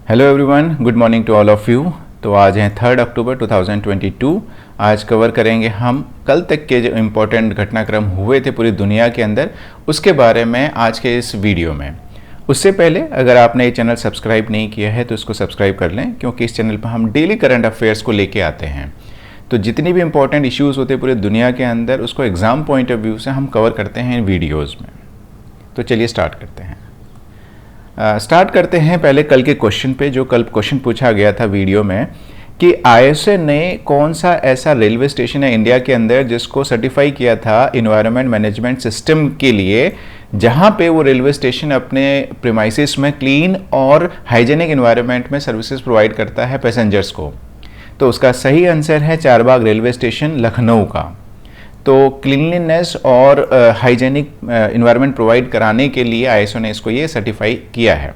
Hello everyone, good morning to all of you. तो आज है 3 अक्टूबर 2022। आज कवर करेंगे हम कल तक के जो इम्पोर्टेंट घटनाक्रम हुए थे पूरी दुनिया के अंदर, उसके बारे में आज के इस वीडियो में। उससे पहले अगर आपने ये चैनल सब्सक्राइब नहीं किया है तो इसको सब्सक्राइब कर लें, क्योंकि इस चैनल पर हम डेली करंट अफेयर्स को लेके आते हैं। तो जितनी भी इंपॉर्टेंट इश्यूज़ होते हैं पूरी दुनिया के अंदर, उसको एग्ज़ाम पॉइंट ऑफ व्यू से हम कवर करते हैं इन वीडियोज़ में। तो चलिए स्टार्ट करते हैं। स्टार्ट करते हैं पहले कल के क्वेश्चन पे, जो कल क्वेश्चन पूछा गया था वीडियो में कि आईएसओ ने कौन सा ऐसा रेलवे स्टेशन है इंडिया के अंदर जिसको सर्टिफाई किया था इन्वायरमेंट मैनेजमेंट सिस्टम के लिए, जहां पे वो रेलवे स्टेशन अपने प्रीमाइसेस में क्लीन और हाइजेनिक इन्वायरमेंट में सर्विसेज प्रोवाइड करता है पैसेंजर्स को। तो उसका सही आंसर है चारबाग रेलवे स्टेशन, लखनऊ का। तो क्लीनलीनेस और हाइजेनिक इन्वायरमेंट प्रोवाइड कराने के लिए आईएसओ ने इसको ये सर्टिफाई किया है।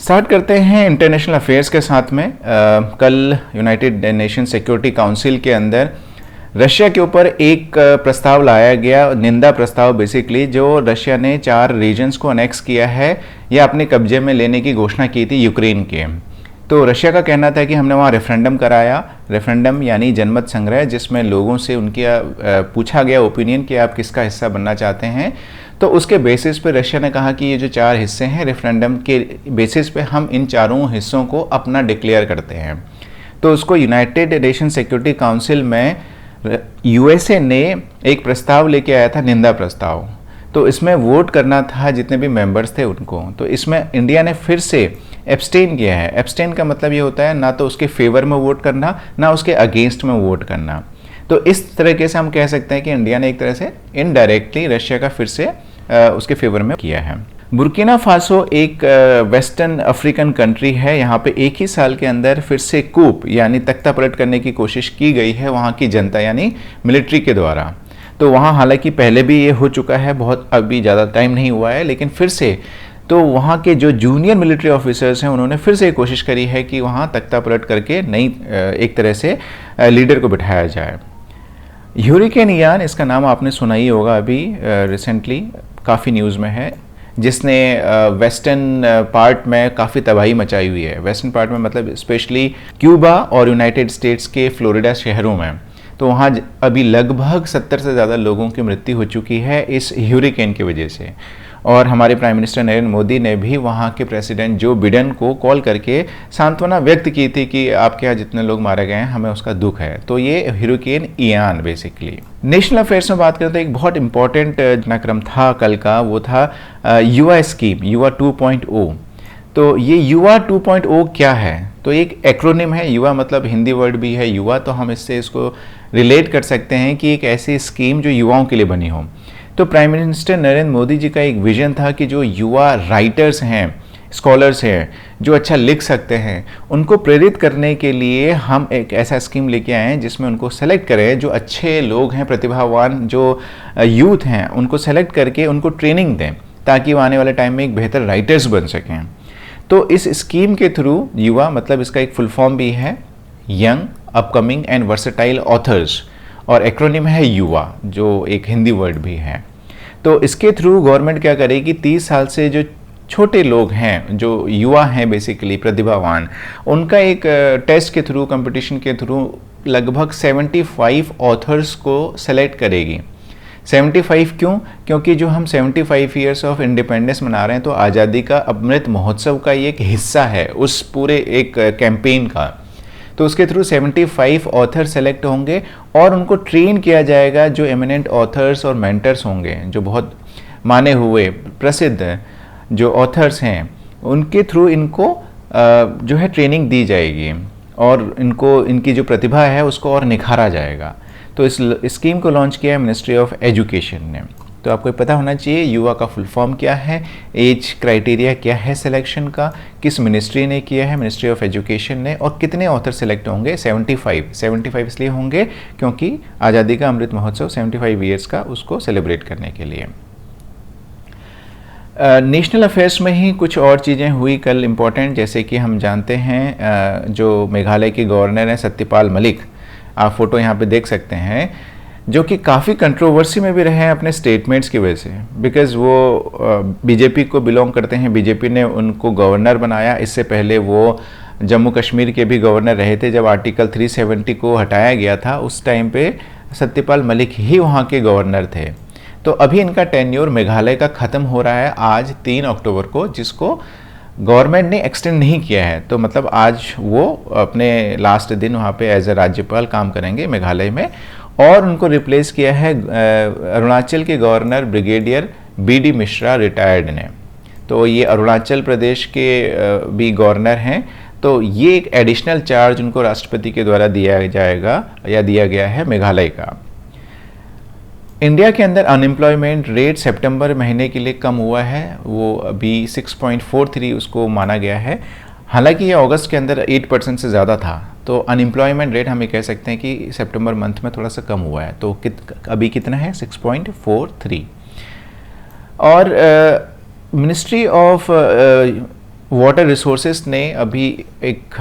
स्टार्ट करते हैं इंटरनेशनल अफेयर्स के साथ में। कल यूनाइटेड नेशन सिक्योरिटी काउंसिल के अंदर रशिया के ऊपर एक प्रस्ताव लाया गया, निंदा प्रस्ताव बेसिकली, जो रशिया ने 4 रीजन्स को अनेक्स किया है या अपने कब्जे में लेने की घोषणा की थी यूक्रेन के। तो रशिया का कहना था कि हमने वहाँ रेफरेंडम कराया, रेफरेंडम यानी जनमत संग्रह, जिसमें लोगों से उनकी पूछा गया ओपिनियन कि आप किसका हिस्सा बनना चाहते हैं। तो उसके बेसिस पे रशिया ने कहा कि ये जो 4 हिस्से हैं, रेफरेंडम के बेसिस पे हम इन चारों हिस्सों को अपना डिक्लेयर करते हैं। तो उसको यूनाइटेड नेशन सिक्योरिटी काउंसिल में यूएसए ने एक प्रस्ताव लेके आया था, निंदा प्रस्ताव। तो इसमें वोट करना था जितने भी मेंबर्स थे उनको। तो इसमें इंडिया ने फिर से एब्सटेन किया है। एब्सटेन का मतलब ये होता है ना तो उसके फेवर में वोट करना, ना उसके अगेंस्ट में वोट करना। तो इस तरीके से हम कह सकते हैं कि इंडिया ने एक तरह से इनडायरेक्टली रशिया का फिर से उसके फेवर में किया है। बुर्किना फासो एक वेस्टर्न अफ्रीकन कंट्री है। यहाँ पे एक ही साल के अंदर फिर से कूप यानी तख्ता पलट करने की कोशिश की गई है वहाँ की जनता यानी मिलिट्री के द्वारा। तो वहाँ हालांकि पहले भी ये हो चुका है, बहुत अभी ज़्यादा टाइम नहीं हुआ है, लेकिन फिर से तो वहाँ के जो जूनियर मिलिट्री ऑफिसर्स हैं उन्होंने फिर से कोशिश करी है कि वहाँ तख्ता पलट करके नई एक तरह से लीडर को बिठाया जाए। ह्यूरिकेन इयान, इसका नाम आपने सुना ही होगा, अभी रिसेंटली काफ़ी न्यूज़ में है, जिसने वेस्टर्न पार्ट में काफ़ी तबाही मचाई हुई है। वेस्टर्न पार्ट में मतलब स्पेशली क्यूबा और यूनाइटेड स्टेट्स के फ्लोरिडा शहरों में। तो वहाँ अभी लगभग 70 से ज़्यादा लोगों की मृत्यु हो चुकी है इस ह्यूरिकेन की वजह से। और हमारे प्राइम मिनिस्टर नरेंद्र मोदी ने भी वहाँ के प्रेसिडेंट जो बिडेन को कॉल करके सांत्वना व्यक्त की थी कि आपके यहाँ जितने लोग मारे गए हैं हमें उसका दुख है। तो ये ह्यूरिकेन इयान बेसिकली। नेशनल अफेयर्स में बात करें तो एक बहुत इंपॉर्टेंट घटनाक्रम था कल का, वो था युवा स्कीम, युवा 2.0। तो ये युवा 2.0 क्या है? तो एक एक्रोनिम है। युवा मतलब हिंदी वर्ड भी है युवा, तो हम इससे इसको रिलेट कर सकते हैं कि एक ऐसी स्कीम जो युवाओं के लिए बनी हो। तो प्राइम मिनिस्टर नरेंद्र मोदी जी का एक विजन था कि जो युवा राइटर्स हैं, स्कॉलर्स हैं, जो अच्छा लिख सकते हैं, उनको प्रेरित करने के लिए हम एक ऐसा स्कीम लेके आए हैं जिसमें उनको सेलेक्ट करें, जो अच्छे लोग हैं, प्रतिभावान जो यूथ हैं, उनको सेलेक्ट करके उनको ट्रेनिंग दें ताकि वो आने वाले टाइम में एक बेहतर राइटर्स बन सकें। तो इस स्कीम के थ्रू युवा मतलब इसका एक फुल फॉर्म भी है young upcoming and versatile authors, और एक्रोनिम है युवा, जो एक हिंदी वर्ड भी है। तो इसके थ्रू गवर्नमेंट क्या करेगी, 30 साल से जो छोटे लोग हैं, जो युवा हैं बेसिकली प्रतिभावान, उनका एक टेस्ट के थ्रू, कंपटीशन के थ्रू लगभग 75 ऑथर्स को सेलेक्ट करेगी। 75 क्यों? क्योंकि जो हम 75 ईयर्स ऑफ इंडिपेंडेंस मना रहे हैं, तो आज़ादी का अमृत महोत्सव का ये एक हिस्सा है उस पूरे एक कैंपेन का। तो उसके थ्रू 75 ऑथर सेलेक्ट होंगे और उनको ट्रेन किया जाएगा, जो एमिनेंट ऑथर्स और मेंटर्स होंगे, जो बहुत माने हुए प्रसिद्ध जो ऑथर्स हैं, उनके थ्रू इनको जो है ट्रेनिंग दी जाएगी और इनको इनकी जो प्रतिभा है उसको और निखारा जाएगा। तो इस स्कीम को लॉन्च किया है मिनिस्ट्री ऑफ एजुकेशन ने। तो आपको पता होना चाहिए युवा का फुल फॉर्म क्या है, एज क्राइटेरिया क्या है सिलेक्शन का, किस मिनिस्ट्री ने किया है, मिनिस्ट्री ऑफ एजुकेशन ने, और कितने ऑथर सेलेक्ट होंगे। 75 इसलिए होंगे क्योंकि आज़ादी का अमृत महोत्सव 75 ईयर्स का उसको सेलिब्रेट करने के लिए। नेशनल अफेयर्स में ही कुछ और चीज़ें हुई कल इम्पॉर्टेंट, जैसे कि हम जानते हैं जो मेघालय के गवर्नर हैं सत्यपाल मलिक, आप फोटो यहाँ पे देख सकते हैं, जो कि काफ़ी कंट्रोवर्सी में भी रहे हैं अपने स्टेटमेंट्स की वजह से, बिकॉज़ वो बीजेपी को बिलोंग करते हैं। बीजेपी ने उनको गवर्नर बनाया, इससे पहले वो जम्मू कश्मीर के भी गवर्नर रहे थे। जब आर्टिकल 370 को हटाया गया था उस टाइम पे सत्यपाल मलिक ही वहाँ के गवर्नर थे। तो अभी इनका टेन्योर मेघालय का ख़त्म हो रहा है आज 3 अक्टूबर को, जिसको गवर्नमेंट ने एक्सटेंड नहीं किया है। तो मतलब आज वो अपने लास्ट दिन वहाँ पे एज ए राज्यपाल काम करेंगे मेघालय में, और उनको रिप्लेस किया है अरुणाचल के governor brigadier BD Mishra retired ने। तो ये अरुणाचल प्रदेश के भी गवर्नर हैं। तो ये एक एडिशनल चार्ज उनको राष्ट्रपति के द्वारा दिया जाएगा या दिया गया है मेघालय का। इंडिया के अंदर अनएम्प्लॉयमेंट रेट सितंबर महीने के लिए कम हुआ है, वो अभी 6.43 उसको माना गया है। हालांकि ये अगस्त के अंदर 8% से ज़्यादा था। तो अनएम्प्लॉयमेंट रेट हम ये कह सकते हैं कि सितंबर मंथ में थोड़ा सा कम हुआ है। तो अभी कितना है? 6.43। और मिनिस्ट्री ऑफ वाटर रिसोर्सेज ने अभी एक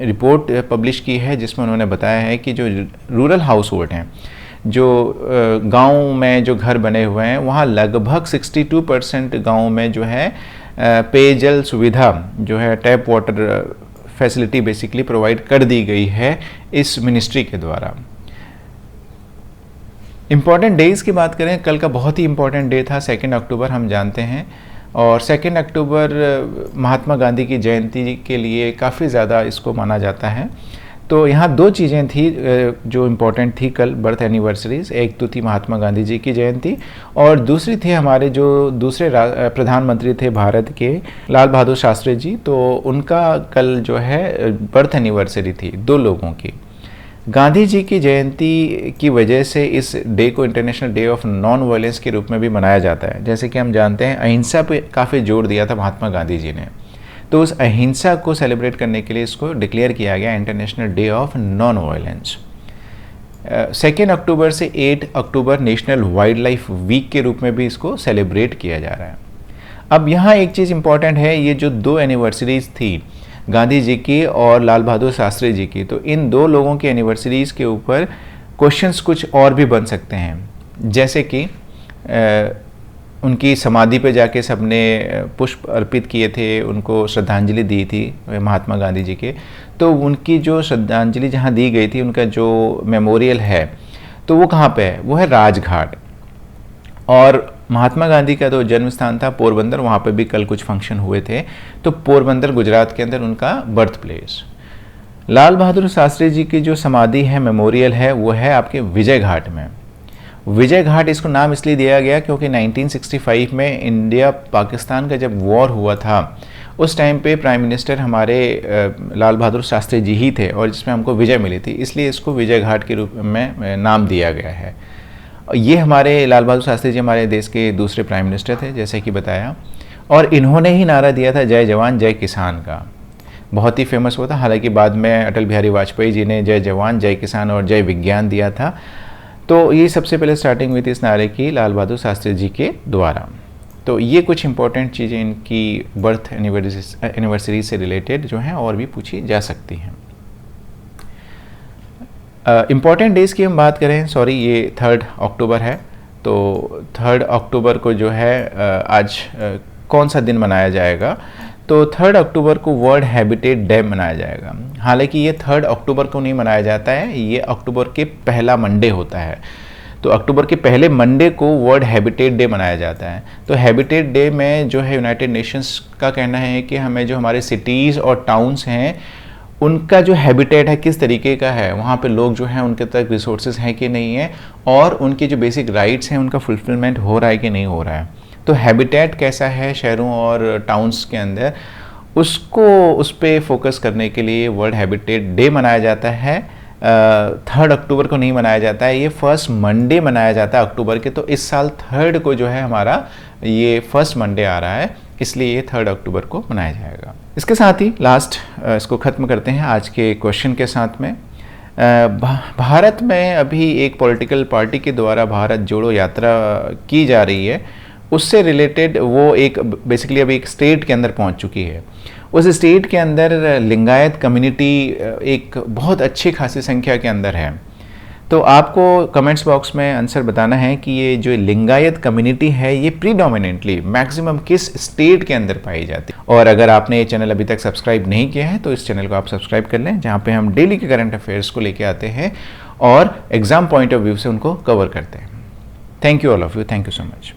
रिपोर्ट पब्लिश की है, जिसमें उन्होंने बताया है कि जो रूरल हाउस होल्ड हैं, जो गांव में जो घर बने हुए हैं, वहाँ लगभग 62% गांव में जो है पेयजल सुविधा जो है tap water facility basically provide कर दी गई है इस मिनिस्ट्री के द्वारा। इम्पॉर्टेंट डेज़ की बात करें, कल का बहुत ही इम्पॉर्टेंट डे था 2 अक्टूबर, हम जानते हैं। और 2 अक्टूबर महात्मा गांधी की जयंती के लिए काफ़ी ज़्यादा इसको माना जाता है। तो यहाँ 2 चीज़ें थी जो इम्पोर्टेंट थी कल, बर्थ एनिवर्सरीज। एक तो थी महात्मा गांधी जी की जयंती, और दूसरी थी हमारे जो दूसरे प्रधानमंत्री थे भारत के, लाल बहादुर शास्त्री जी। तो उनका कल जो है बर्थ एनिवर्सरी थी 2 लोगों की। गांधी जी की जयंती की वजह से इस डे को international day of non violence के रूप में भी मनाया जाता है। जैसे कि हम जानते हैं अहिंसा पे काफ़ी जोर दिया था महात्मा गांधी जी ने, तो उस अहिंसा को सेलिब्रेट करने के लिए इसको डिक्लेयर किया गया international day of non violence. 2 अक्टूबर से 8 अक्टूबर नेशनल वाइल्ड लाइफ वीक के रूप में भी इसको सेलिब्रेट किया जा रहा है। अब यहाँ एक चीज़ इम्पॉर्टेंट है, ये जो 2 एनिवर्सरीज थी गांधी जी की और लाल बहादुर शास्त्री जी की, तो इन 2 लोगों की एनिवर्सरीज के ऊपर क्वेश्चंस कुछ और भी बन सकते हैं। जैसे कि उनकी समाधि पे जाके सबने पुष्प अर्पित किए थे, उनको श्रद्धांजलि दी थी महात्मा गांधी जी के। तो उनकी जो श्रद्धांजलि जहाँ दी गई थी, उनका जो मेमोरियल है, तो वो कहाँ पे है? वो है राजघाट। और महात्मा गांधी का जो जन्म स्थान था पोरबंदर, वहाँ पे भी कल कुछ फंक्शन हुए थे। तो पोरबंदर गुजरात के अंदर उनका बर्थ प्लेस। लाल बहादुर शास्त्री जी की जो समाधि है, मेमोरियल है, वो है आपके विजय घाट में। विजय घाट इसको नाम इसलिए दिया गया क्योंकि 1965 में इंडिया पाकिस्तान का जब वॉर हुआ था, उस टाइम पे प्राइम मिनिस्टर हमारे लाल बहादुर शास्त्री जी ही थे, और जिसमें हमको विजय मिली थी, इसलिए इसको विजय घाट के रूप में नाम दिया गया है। ये हमारे लाल बहादुर शास्त्री जी हमारे देश के दूसरे प्राइम मिनिस्टर थे, जैसे कि बताया, और इन्होंने ही नारा दिया था जय जवान जय किसान का। बहुत ही फेमस हुआ था। हालांकि बाद में अटल बिहारी वाजपेयी जी ने जय जवान जय किसान और जय विज्ञान दिया था। तो ये सबसे पहले स्टार्टिंग हुई थी इस नारे की लाल बहादुर शास्त्री जी के द्वारा। तो ये कुछ इंपॉर्टेंट चीज़ें इनकी बर्थ एनिवर्सरी से रिलेटेड जो हैं और भी पूछी जा सकती हैं। इम्पॉर्टेंट डेज़ की हम बात करें, सॉरी ये 3 अक्टूबर है। तो 3 अक्टूबर को जो है आज कौन सा दिन मनाया जाएगा? तो 3 अक्टूबर को वर्ल्ड हैबिटेट डे मनाया जाएगा। हालांकि ये 3 अक्टूबर को नहीं मनाया जाता है, ये अक्टूबर के पहला मंडे होता है। तो अक्टूबर के पहले मंडे को वर्ल्ड हैबिटेट डे मनाया जाता है। तो हैबिटेट डे में जो है यूनाइटेड नेशंस का कहना है कि हमें जो हमारे सिटीज़ और टाउन्स हैं, उनका जो हैबिटेट है किस तरीके का है, वहाँ पे लोग जो हैं उनके तक रिसोर्सेज हैं कि नहीं है, और उनके जो बेसिक राइट्स हैं उनका फुलफिलमेंट हो रहा है कि नहीं हो रहा है। तो हैबिटेट कैसा है शहरों और टाउन्स के अंदर, उसको उस पर फोकस करने के लिए वर्ल्ड हैबिटेट डे मनाया जाता है। 3 अक्टूबर को नहीं मनाया जाता है, ये फर्स्ट मंडे मनाया जाता है अक्टूबर के। तो इस साल 3 को जो है हमारा ये फर्स्ट मंडे आ रहा है, इसलिए ये 3 अक्टूबर को मनाया जाएगा। इसके साथ ही लास्ट इसको ख़त्म करते हैं आज के क्वेश्चन के साथ में। भारत में अभी एक पॉलिटिकल पार्टी के द्वारा भारत जोड़ो यात्रा की जा रही है, उससे रिलेटेड वो एक बेसिकली अभी एक स्टेट के अंदर पहुंच चुकी है। उस स्टेट के अंदर लिंगायत कम्युनिटी एक बहुत अच्छी खासी संख्या के अंदर है। तो आपको कमेंट्स बॉक्स में आंसर बताना है कि ये जो लिंगायत कम्युनिटी है ये प्रीडोमिनेंटली मैक्सिमम किस स्टेट के अंदर पाई जाती है। और अगर आपने ये चैनल अभी तक सब्सक्राइब नहीं किया है तो इस चैनल को आप सब्सक्राइब कर लें, जहाँ पे हम डेली के करंट अफेयर्स को लेके आते हैं और एग्जाम पॉइंट ऑफ व्यू से उनको कवर करते हैं। Thank you all of you, thank you so much.